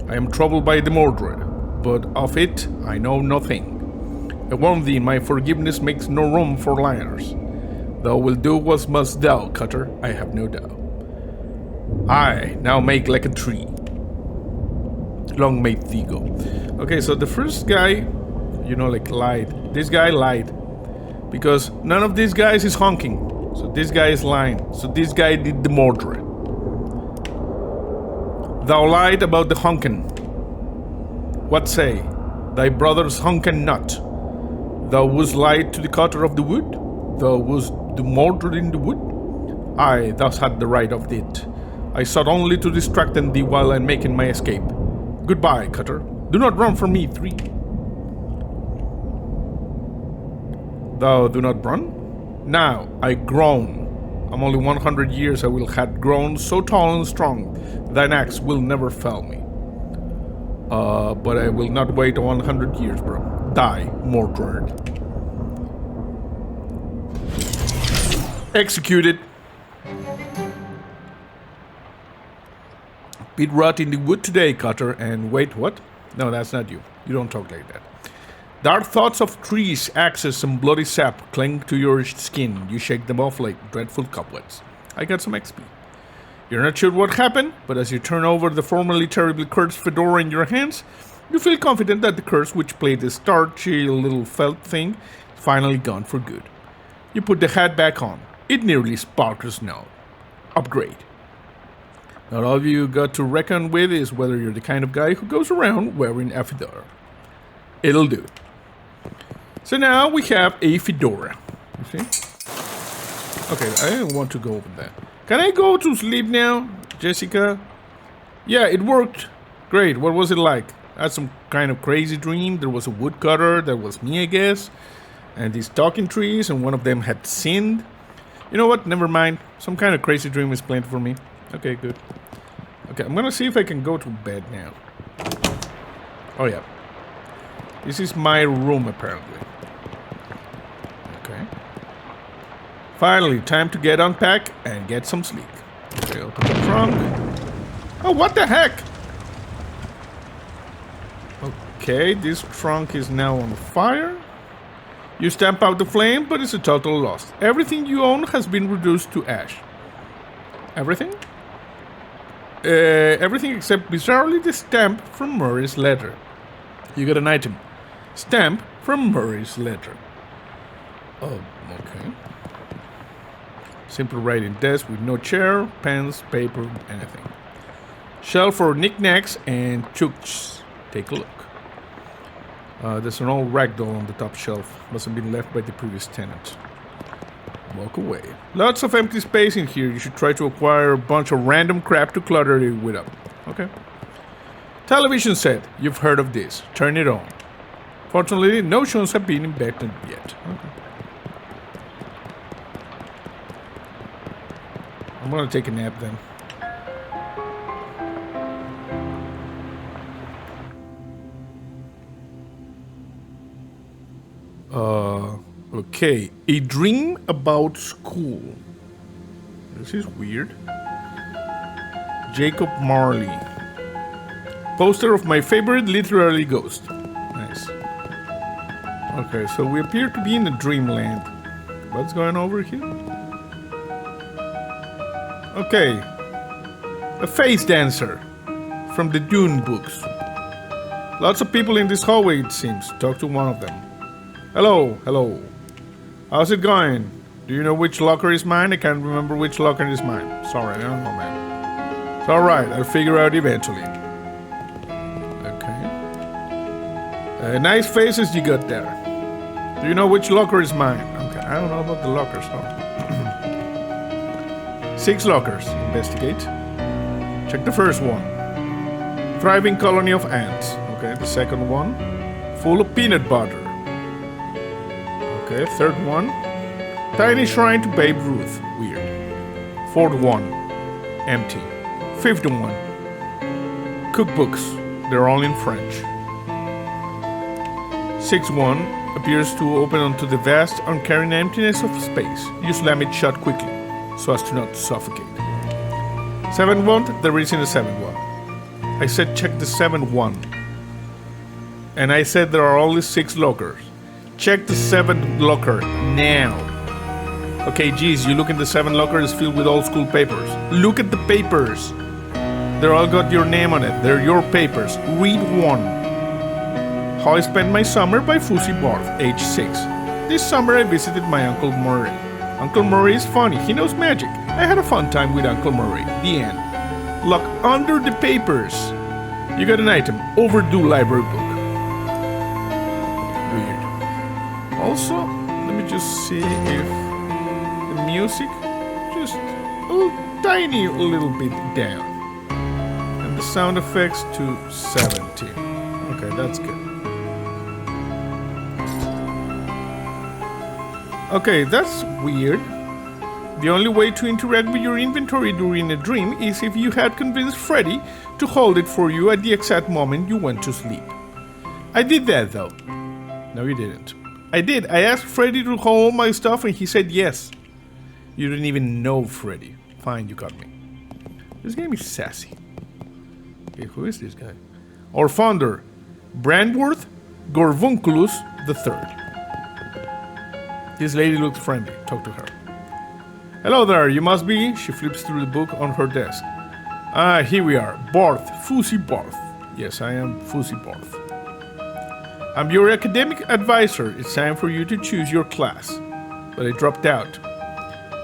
I am troubled by the Mordred, but of it I know nothing. I warn thee, my forgiveness makes no room for liars. Thou wilt do what must thou, Cutter, I have no doubt. I now make like a tree. Long may thee go. Okay, so the first guy, you know, like lied. This guy lied. Because none of these guys is honking. So this guy is lying. So this guy did the Mordred. Thou lied about the honken. What say? Thy brothers honken not. Thou wouldst lie to the Cutter of the wood? Thou wouldst the Mordred in the wood? Aye, thou had the right of it. I sought only to distract thee while I'm making my escape. Goodbye, Cutter. Do not run from me, 3. Thou do not run? Now, I groan. I'm only 100 years I will have grown so tall and strong, thine axe will never fell me. But I will not wait 100 years, bro. Die, Mordred. Executed. Bit rot in the wood today, Cutter, and wait, what? No, that's not you. You don't talk like that. Dark thoughts of trees, axes, and bloody sap cling to your skin. You shake them off like dreadful cobwebs. I got some XP. You're not sure what happened, but as you turn over the formerly terribly cursed fedora in your hands, you feel confident that the curse which played this starchy little felt thing is finally gone for good. You put the hat back on. It nearly sparkles now. Upgrade. Now all you got to reckon with is whether you're the kind of guy who goes around wearing a fedora. It'll do. So now we have a fedora. You see? Okay, I don't want to go over that. Can I go to sleep now, Jessica? Yeah, it worked. Great. What was it like? I had some kind of crazy dream. There was a woodcutter. That was me, I guess. And these talking trees, and one of them had sinned. You know what? Never mind. Some kind of crazy dream is planned for me. Okay, good. Okay, I'm gonna see if I can go to bed now. Oh, yeah. This is my room, apparently. Okay. Finally, time to get unpacked and get some sleep. Okay, open the trunk. Oh, what the heck? Okay, this trunk is now on fire. You stamp out the flame, but it's a total loss. Everything you own has been reduced to ash. Everything? Everything except bizarrely the stamp from Murray's letter. You got an item. Stamp from Murray's letter. Oh, okay. Simple writing desk with no chair, pens, paper, anything. Shelf for knickknacks and chooks. Take a look. There's an old ragdoll on the top shelf. Must have been left by the previous tenant. Walk away. Lots of empty space in here. You should try to acquire a bunch of random crap to clutter it with up. Okay. Television set. You've heard of this. Turn it on. Fortunately, no shows have been invented yet. Okay. I'm gonna take a nap then. Okay. A dream about school. This is weird. Jacob Marley. Poster of my favorite literary ghost. Nice. Okay, so we appear to be in a dreamland. What's going over here? Okay. A face dancer. From the Dune books. Lots of people in this hallway, it seems. Talk to one of them. Hello, hello. How's it going? Do you know which locker is mine? I can't remember which locker is mine. Sorry, I don't know, man. It's alright, I'll figure out eventually. Okay. Nice faces you got there. Do you know which locker is mine? Okay, I don't know about the lockers, huh? 6 lockers. Investigate. Check the first one. Thriving colony of ants. Okay, the second one. Full of peanut butter. Okay, third one. Tiny shrine to Babe Ruth. Weird. Fourth one. Empty. Fifth one. Cookbooks. They're all in French. Sixth one appears to open onto the vast, uncaring emptiness of space. You slam it shut quickly, so as to not suffocate. Seventh one, there isn't a seventh one. I said check the seventh one. And I said there are only 6 lockers. Check the 7th locker now. Okay, geez, you look in the 7th locker is filled with old school papers. Look at the papers. They're all got your name on it. They're your papers. Read one. How I Spent My Summer by Fuzzy Barth, age 6. This summer I visited my Uncle Murray. Uncle Murray is funny. He knows magic. I had a fun time with Uncle Murray. The end. Look under the papers. You got an item. Overdue library book. Weird. Also, let me just see if the music just a tiny little bit down. And the sound effects to 70. Okay, that's good. Okay, that's weird. The only way to interact with your inventory during a dream is if you had convinced Freddy to hold it for you at the exact moment you went to sleep. I did that though. No, you didn't. I did. I asked Freddy to hold my stuff and he said yes. You didn't even know Freddy. Fine, you got me. This game is sassy. Okay, who is this guy? Our founder, Brandworth Gorvunculus III. This lady looks friendly. Talk to her. Hello there, you must be. She flips through the book on her desk. Ah, here we are. Barth, Fuzzy Barth. Yes, I am Fuzzy Barth. I'm your academic advisor. It's time for you to choose your class. But I dropped out.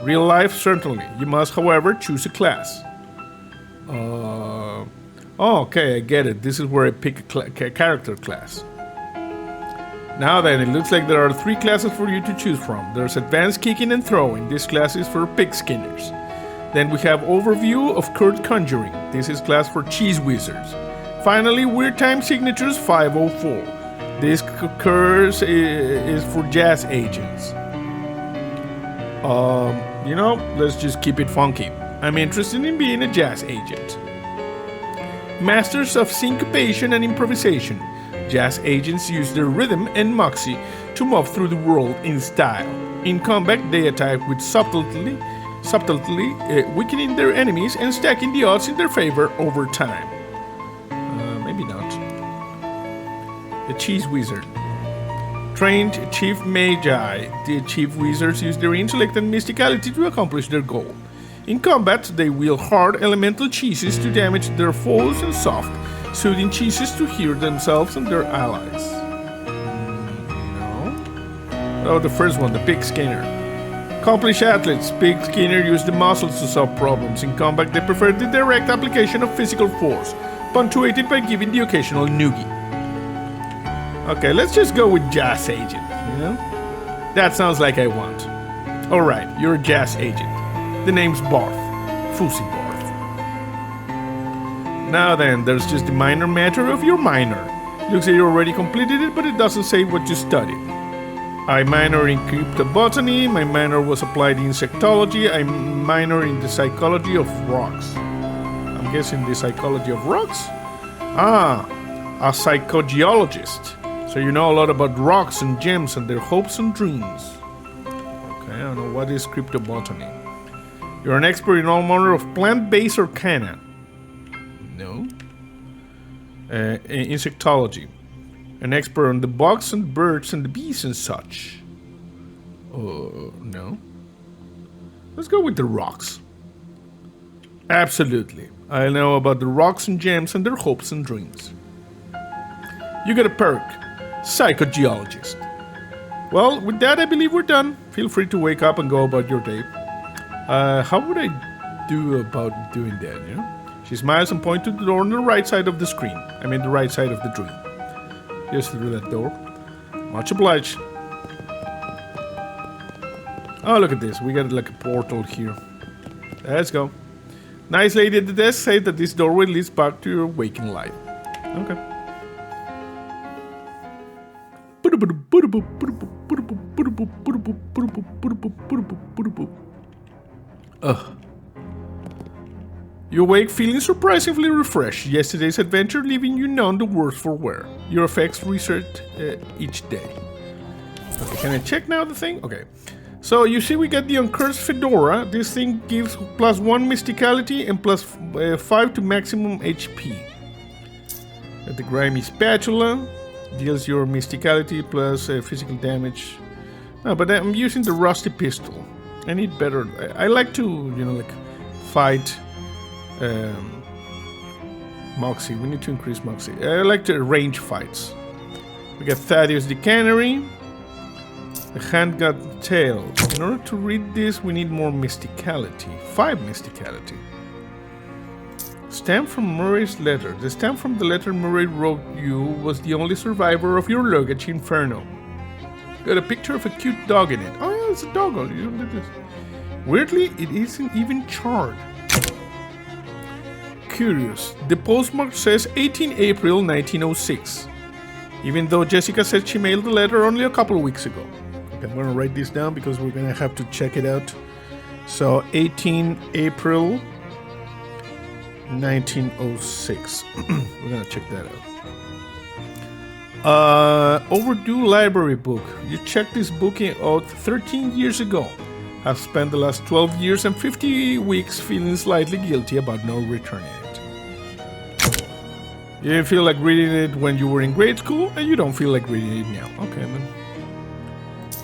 Real life, certainly. You must, however, choose a class. Oh, okay, I get it. This is where I pick a character class. Now then, it looks like there are 3 classes for you to choose from. There's Advanced Kicking and Throwing. This class is for pig skinners. Then we have Overview of Curd Conjuring. This is class for cheese wizards. Finally, Weird Time Signatures 504. This curse is for jazz agents. Let's just keep it funky. I'm interested in being a jazz agent. Masters of Syncopation and Improvisation. Jazz agents use their rhythm and moxie to move through the world in style. In combat, they attack with subtlety, weakening their enemies and stacking the odds in their favor over time. Maybe not. The Cheese Wizard. Trained Chief Magi. The Chief Wizards use their intellect and mysticality to accomplish their goal. In combat, they wield hard elemental cheeses to damage their foes and soft, soothing cheeses to heal themselves and their allies. No. Oh, the first one, the Pig Skinner. Accomplished athletes, Pig Skinner use the muscles to solve problems. In combat, they prefer the direct application of physical force, punctuated by giving the occasional noogie. Okay, let's just go with Jazz Agent, you know? That sounds like I want. Alright, you're a Jazz Agent. The name's Barth. Fuzzy Barth. Now then, there's just the minor matter of your minor. Looks like you already completed it, but it doesn't say what you studied. I minor in cryptobotany, my minor was applied insectology, I minor in the psychology of rocks. I'm guessing the psychology of rocks? Ah, a psychogeologist. So you know a lot about rocks and gems and their hopes and dreams. Okay, I don't know what is cryptobotany. You're an expert in all manner of plant-based arcana. No. Insectology. An expert on the bugs and birds and the bees and such. No. Let's go with the rocks. Absolutely. I know about the rocks and gems and their hopes and dreams. You get a perk. Psychogeologist. Well, with that I believe we're done. Feel free to wake up and go about your day. How would I do about doing that, you know? She smiles and points to the door on the right side of the screen. I mean the right side of the dream. Just through that door. Much obliged. Oh, look at this. We got like a portal here. Let's go. Nice lady at the desk said that this doorway leads back to your waking life. Okay. Ugh. You awake feeling surprisingly refreshed. Yesterday's adventure leaving you none the worse for wear. Your effects reset each day. Okay, can I check now the thing? Okay. So you see we got the Uncursed Fedora. This thing gives +1 mysticality and +5 to maximum HP. Got the Grimy Spatula. Deals your mysticality plus physical damage. No, but I'm using the Rusty Pistol. I need better. I like to, you know, like fight Moxie. We need to increase Moxie. I like to range fights. We got Thaddeus the Canary. The Handgun Tail. In order to read this, we need more mysticality. 5 mysticality. Stamp from Murray's letter. The stamp from the letter Murray wrote you was the only survivor of your luggage inferno. Got a picture of a cute dog in it. Oh yeah, it's a dog. You don't do this. Weirdly, it isn't even charred. Curious. The postmark says 18 April 1906. Even though Jessica said she mailed the letter only a couple of weeks ago. Okay, I'm gonna write this down because we're gonna have to check it out. So 18 April 1906. We're gonna check that out. Overdue library book. You checked this book out 13 years ago. Have spent the last 12 years and 50 weeks feeling slightly guilty about not returning it. You didn't feel like reading it when you were in grade school, and you don't feel like reading it now. Okay, then.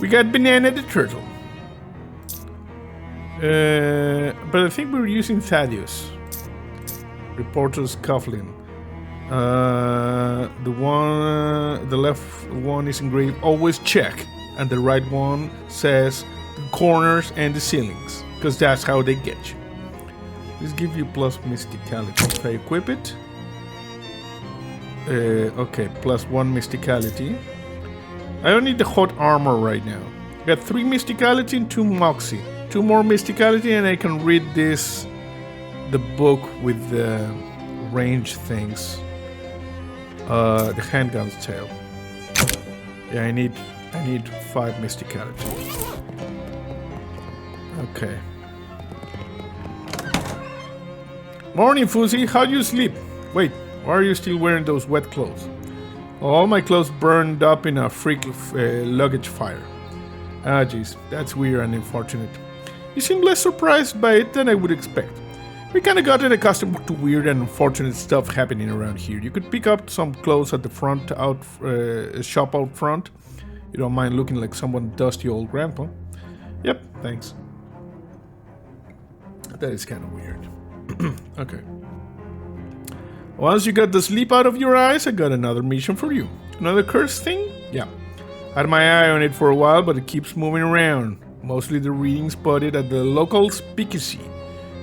We got Banana the Turtle. But I think we're using Thaddeus. Reporter's Coughlin. The left one is engraved always check, and the right one says the corners and the ceilings, because that's how they get you. Let's give you plus mysticality if I equip it. Okay, +1 mysticality. I don't need the hot armor right now. Got 3 mysticality and 2 moxie. 2 more mysticality and I can read the book with the range things. The handgun's tail. Yeah, I need 5 mysticality. Okay. Morning, Fuzzy. How do you sleep? Wait, why are you still wearing those wet clothes? All my clothes burned up in a freak luggage fire. Ah, jeez, that's weird and unfortunate. You seem less surprised by it than I would expect. We kinda gotten accustomed to weird and unfortunate stuff happening around here. You could pick up some clothes at the shop out front. You don't mind looking like someone dusty old grandpa. Yep, thanks. That is kind of weird. Okay. Once you got the sleep out of your eyes, I got another mission for you. Another curse thing? Yeah. Had my eye on it for a while, but it keeps moving around. Mostly the reading spotted at the local speakeasy.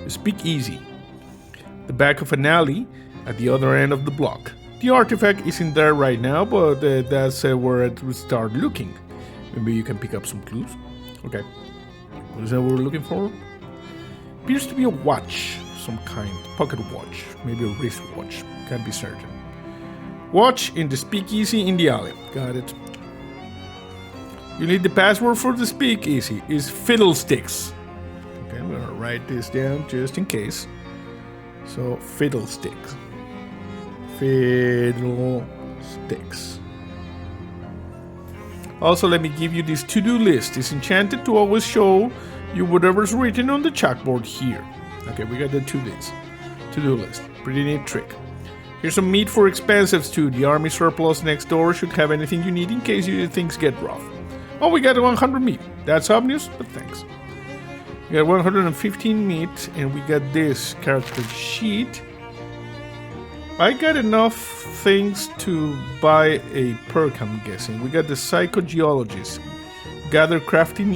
The back of an alley at the other end of the block. The artifact isn't there right now, but that's where it will start looking. Maybe you can pick up some clues. Okay. What is that we're looking for? Appears to be a watch. Some kind. Pocket watch. Maybe a wristwatch. Can't be certain. Watch in the speakeasy in the alley. Got it. You need the password for the speakeasy. Is fiddlesticks. Okay, I'm gonna write this down just in case. So, fiddlesticks. Fiddlesticks. Also, let me give you this to-do list. It's enchanted to always show you whatever's written on the chalkboard here. Okay, we got the to-do list. Pretty neat trick. Here's some meat for expensives too. The army surplus next door should have anything you need in case things get rough. Oh, we got 100 meat. That's obvious, but thanks. We got 115 meat, and we got this character sheet. I got enough things to buy a perk, I'm guessing. We got the psychogeologist. Gather crafting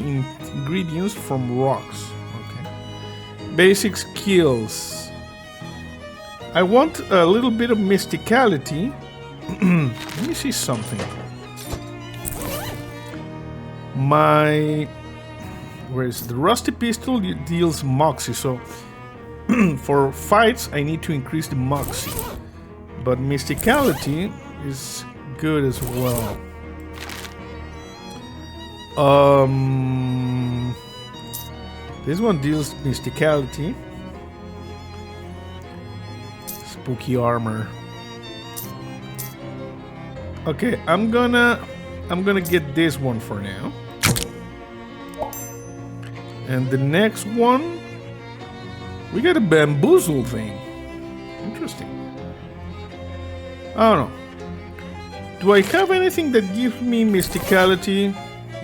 ingredients from rocks. Okay. Basic skills. I want a little bit of mysticality. Let me see something. Where is it? The rusty pistol deals moxie, so for fights I need to increase the moxie. But mysticality is good as well. This one deals mysticality. Spooky armor. Okay, I'm gonna get this one for now. And the next one, we got a bamboozle thing. Interesting. I don't know. Do I have anything that gives me mysticality?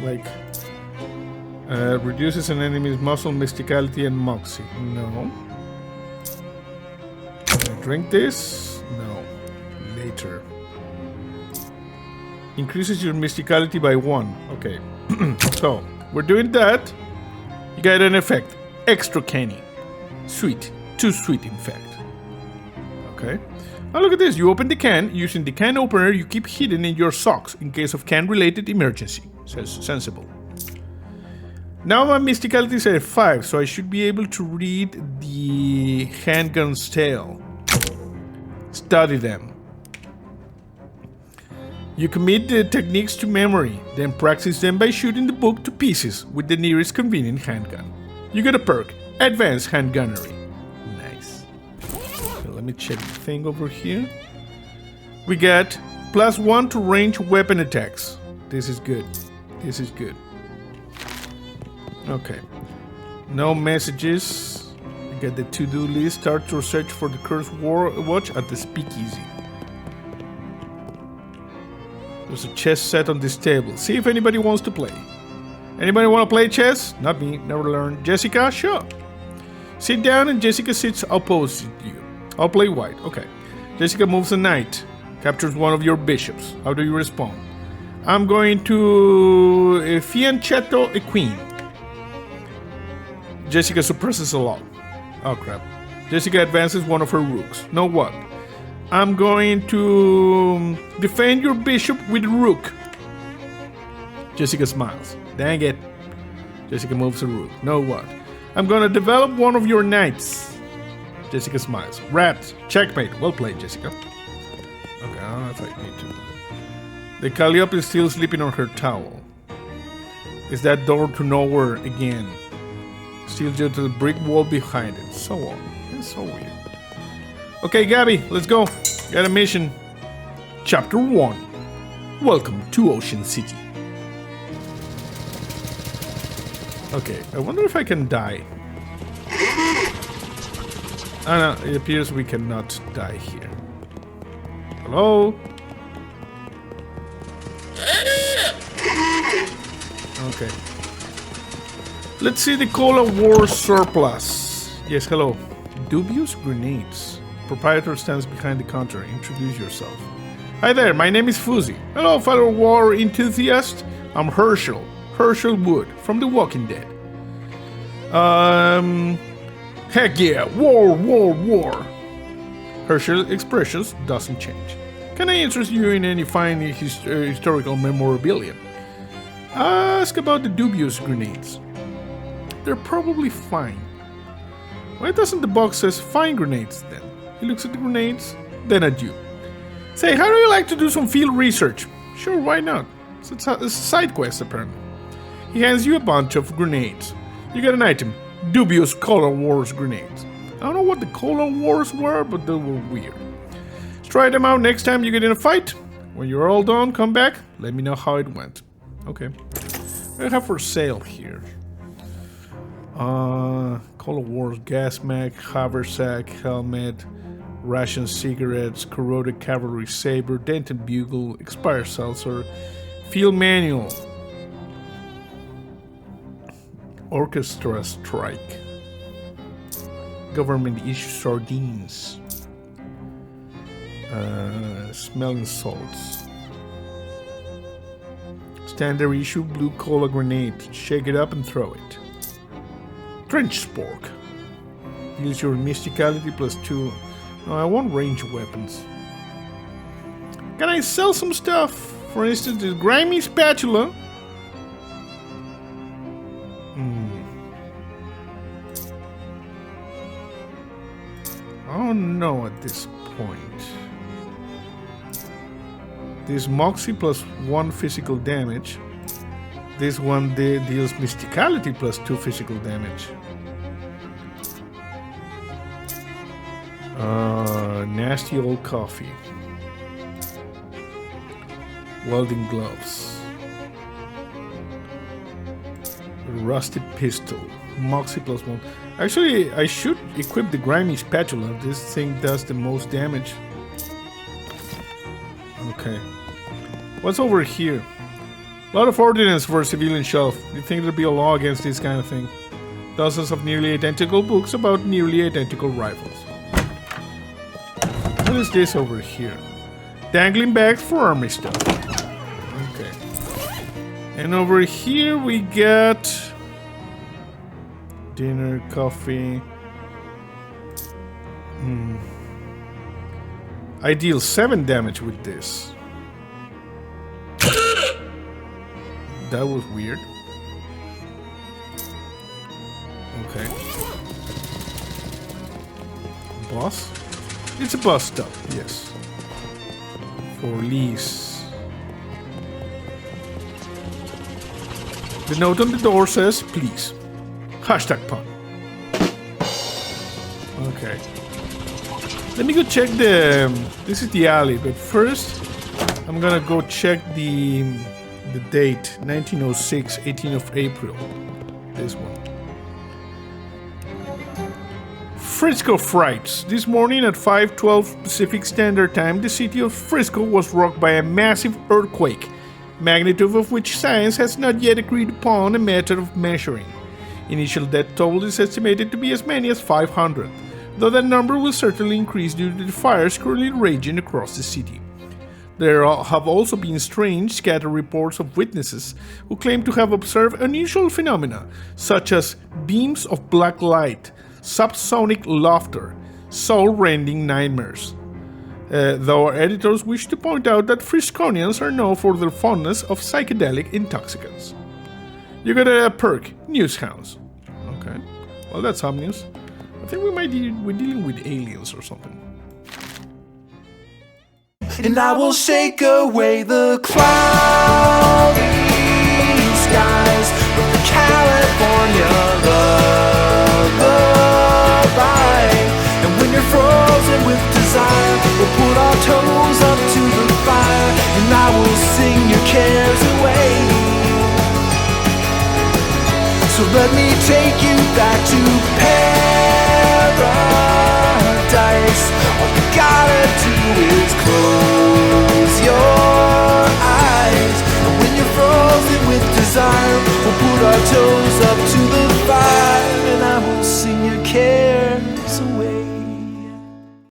Like, reduces an enemy's muscle, mysticality, and moxie. No. Can I drink this? No. Later. Increases your mysticality by 1. Okay. So, we're doing that. You got an effect. Extra canny. Sweet. Too sweet, in fact. Okay. Now look at this. You open the can. Using the can opener, you keep hidden in your socks in case of can-related emergency. Says sensible. Now my mysticality is at 5, so I should be able to read the handgun's tail. Study them. You commit the techniques to memory, then practice them by shooting the book to pieces with the nearest convenient handgun. You get a perk, Advanced Handgunnery. Nice. So let me check the thing over here. We get +1 to range weapon attacks. This is good. This is good. Okay. No messages. We get the to-do list. Start to search for the cursed watch at the speakeasy. There's a chess set on this table. See if anybody wants to play. Anybody want to play chess? Not me. Never learned. Jessica? Sure. Sit down and Jessica sits opposite you. I'll play white. Okay. Jessica moves a knight. Captures one of your bishops. How do you respond? I'm going to fianchetto a queen. Jessica suppresses a lot. Oh crap. Jessica advances one of her rooks. No what? I'm going to defend your bishop with a rook. Jessica smiles. Dang it. Jessica moves a rook. No what? I'm going to develop one of your knights. Jessica smiles. Rats. Checkmate. Well played, Jessica. Okay, I don't know if I need to. The Calliope is still sleeping on her towel. Is that door to nowhere again? Still due to the brick wall behind it. So on. It's so weird. Okay, Gabby, let's go. Got a mission. Chapter 1. Welcome to Ocean City. Okay, I wonder if I can die. Oh no, it appears we cannot die here. Hello? Okay. Let's see the Cola War surplus. Yes, hello. Dubious grenades. Proprietor stands behind the counter. Introduce yourself. Hi there, my name is Fuzzy. Hello, fellow war enthusiast. I'm Herschel. Herschel Wood from The Walking Dead. Heck yeah, war. Herschel's expressions doesn't change. Can I interest you in any fine historical memorabilia? Ask about the dubious grenades. They're probably fine. Why doesn't the box says fine grenades then? He looks at the grenades, then at you. Say, how do you like to do some field research? Sure, why not? It's a side quest apparently. He hands you a bunch of grenades. You get an item, dubious Cola Wars grenades. I don't know what the Cola Wars were, but they were weird. Let's try them out next time you get in a fight. When you're all done, come back, let me know how it went. Okay. What do I have for sale here? Cola Wars gas mag, haversack, helmet, ration cigarettes, corroded cavalry saber, dented bugle, expired seltzer, field manual, orchestra strike, government issue sardines, smelling salts, standard issue blue cola grenade, shake it up and throw it. Trench spork. Use your mysticality +2. No, I want range weapons. Can I sell some stuff? For instance, this grimy spatula. I don't know at this point. This Moxie +1 physical damage. This one deals mysticality +2 physical damage. Nasty old coffee. Welding gloves. Rusty pistol. Moxie +1. Actually, I should equip the grimy spatula. This thing does the most damage. Okay. What's over here? A lot of ordnance for a civilian shelf. You'd think there'd be a law against this kind of thing. Dozens of nearly identical books about nearly identical rifles. What is this over here? Dangling bags for army stuff. Okay. And over here we got dinner, coffee. I deal 7 damage with this. That was weird. Okay. Boss? It's a bus stop, yes. For lease. The note on the door says, please. Hashtag pun. Okay. Let me go check the... This is the alley, but first I'm gonna go check the date. 1906, 18th of April. This one. Frisco Frights. This morning at 5:12 Pacific Standard Time, the city of Frisco was rocked by a massive earthquake, magnitude of which science has not yet agreed upon a method of measuring. Initial death toll is estimated to be as many as 500, though that number will certainly increase due to the fires currently raging across the city. There have also been strange, scattered reports of witnesses who claim to have observed unusual phenomena, such as beams of black light, subsonic laughter, soul-rending nightmares. Though our editors wish to point out that Frisconians are known for their fondness of psychedelic intoxicants. You got a perk, Newshounds. Okay, well that's ominous. I think we're dealing with aliens or something. And I will shake away the cloudy skies with the California lullaby. And when you're frozen with desire, we'll put our toes up to the fire, and I will sing your cares away. So let me take you back to Paris.